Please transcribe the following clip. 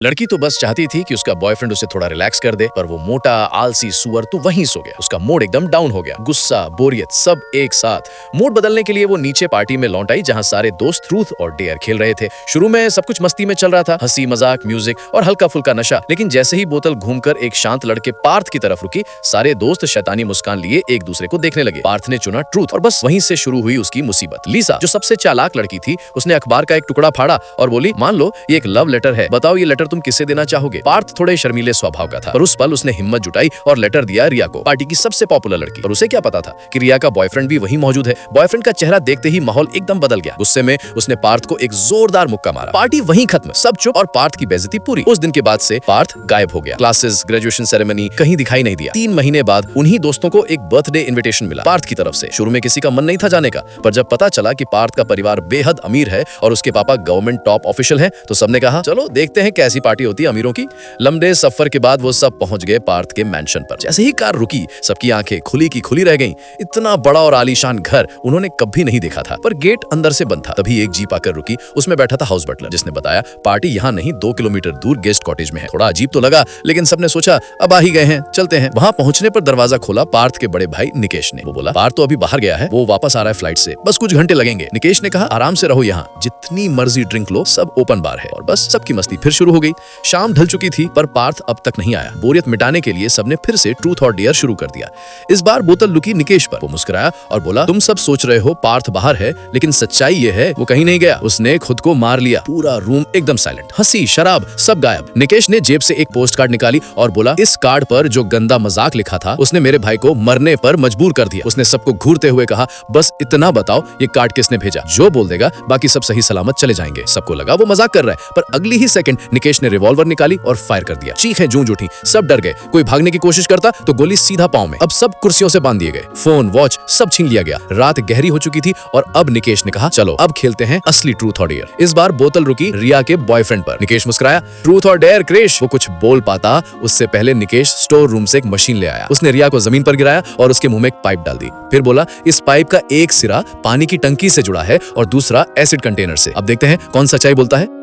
लड़की तो बस चाहती थी कि उसका बॉयफ्रेंड उसे थोड़ा रिलैक्स कर दे, पर वो मोटा आलसी सुअर तो वहीं सो गया। उसका मूड एकदम डाउन हो गया, गुस्सा बोरियत सब एक साथ। मूड बदलने के लिए वो नीचे पार्टी में लौट आई जहां सारे दोस्त ट्रूथ और डेयर खेल रहे थे। शुरू में सब कुछ मस्ती में चल रहा था, हंसी मजाक म्यूजिक और हल्का फुल्का नशा। लेकिन जैसे ही बोतल घूमकर एक शांत लड़के पार्थ की तरफ रुकी, सारे दोस्त शैतानी मुस्कान लिए एक दूसरे को देखने लगे। पार्थ ने चुना ट्रूथ और बस वहीं से शुरू हुई उसकी मुसीबत। लीसा जो सबसे चालाक लड़की थी, उसने अखबार का एक टुकड़ा फाड़ा और बोली, मान लो ये एक लव लेटर है, बताओ ये लेटर तुम किसे देना चाहोगे। पार्थ थोड़े शर्मीले स्वभाव का था, पर उस पल उसने हिम्मत जुटाई और लेटर दिया रिया को, पार्टी की सबसे पॉपुलर लड़की। और उसे क्या पता था कि रिया का बॉयफ्रेंड भी वहीं मौजूद है। बॉयफ्रेंड का चेहरा देखते ही माहौल एकदम बदल गया। गुस्से में उसने पार्थ को एक जोरदार मुक्का मारा। पार्टी वहीं खत्म, सब चुप और पार्थ की बेइज्जती पूरी। उस दिन के बाद से पार्थ गायब हो गया। क्लासेस, ग्रेजुएशन सेरेमनी कहीं दिखाई नहीं दिया। 3 महीने बाद उन्हीं दोस्तों को एक बर्थडे इन्विटेशन मिला पार्थ की तरफ से। शुरू में किसी का मन नहीं था जाने का, पर जब पता चला कि पार्थ का परिवार बेहद अमीर है और उसके पापा गवर्नमेंट टॉप ऑफिशियल हैं, तो सबने कहा चलो देखते हैं कैसी पार्टी होती है अमीरों की। लंबे सफर के बाद वो सब पहुंच गए पार्थ के मैंशन पर। जैसे ही कार रुकी, सबकी आंखें खुली की खुली रह गईं। इतना बड़ा और आलीशान घर उन्होंने कभी नहीं देखा था, पर गेट अंदर से बंद था। तभी एक जीप आकर रुकी, उसमें बैठा था हाउस बटलर, जिसने बताया पार्टी यहाँ नहीं 2 किलोमीटर दूर गेस्ट कॉटेज में है। थोड़ा अजीब तो लगा, लेकिन सबने सोचा अब आ ही गए हैं, चलते हैं। वहां पहुंचने पर दरवाजा खोला पार्थ के बड़े भाई निकेश ने। वो बोला, पार्थ तो अभी बाहर गया है, वो वापस आ रहा है फ्लाइट से, बस कुछ घंटे लगेंगे। निकेश ने कहा, आराम से रहो, यहाँ जितनी मर्जी ड्रिंक लो, सब ओपन बार है। और बस सबकी मस्ती फिर शुरू हो गई। शाम ढल चुकी थी, पर पार्थ अब तक नहीं आया। बोरियत मिटाने के लिए सबने फिर से ट्रूथ और डेयर शुरू कर दिया। इस बार बोतल लुकी निकेश पर। वो मुस्कुराया और बोला, तुम सब सोच रहे हो पार्थ बाहर है, लेकिन सच्चाई ये है वो कहीं नहीं गया, उसने खुद को मार लिया। पूरा रूम एकदम साइलेंट, हंसी शराब सब गायब। निकेश ने जेब से एक पोस्ट कार्ड निकाली और बोला, इस कार्ड पर जो गंदा मजाक लिखा था उसने मेरे भाई को मरने पर मजबूर कर दिया। उसने सबको घूरते हुए कहा, बस इतना बताओ ये कार्ड किसने भेजा, जो बोल देगा बाकी सब सही सलामत चले जाएंगे। सबको लगा वो मजाक कर रहा है, पर अगली ही सेकंड निकेश ने रिवॉल्वर निकाली और फायर कर दिया। चीखें गूंज उठी, सब डर गए। कोई भागने की कोशिश करता तो गोली सीधा पांव में। अब सब कुर्सियों से बांध दिए गए, फोन वॉच सब छीन लिया गया। रात गहरी हो चुकी थी और अब निकेश ने कहा, चलो अब खेलते हैं असली ट्रूथ और डेयर। इस बार बोतल रुकी रिया के बॉयफ्रेंड पर। निकेश मुस्कुराया, ट्रूथ और डेयर क्रिश। वो कुछ बोल पाता उससे पहले निकेश स्टोर रूम से एक मशीन ले आया। उसने रिया को जमीन पर गिराया और उसके मुंह में एक पाइप डाल दी। फिर बोला, इस पाइप का एक सिरा पानी की टंकी से जुड़ा है और दूसरा एसिड कंटेनर से। अब देखते हैं कौन सच्चाई बोलता है।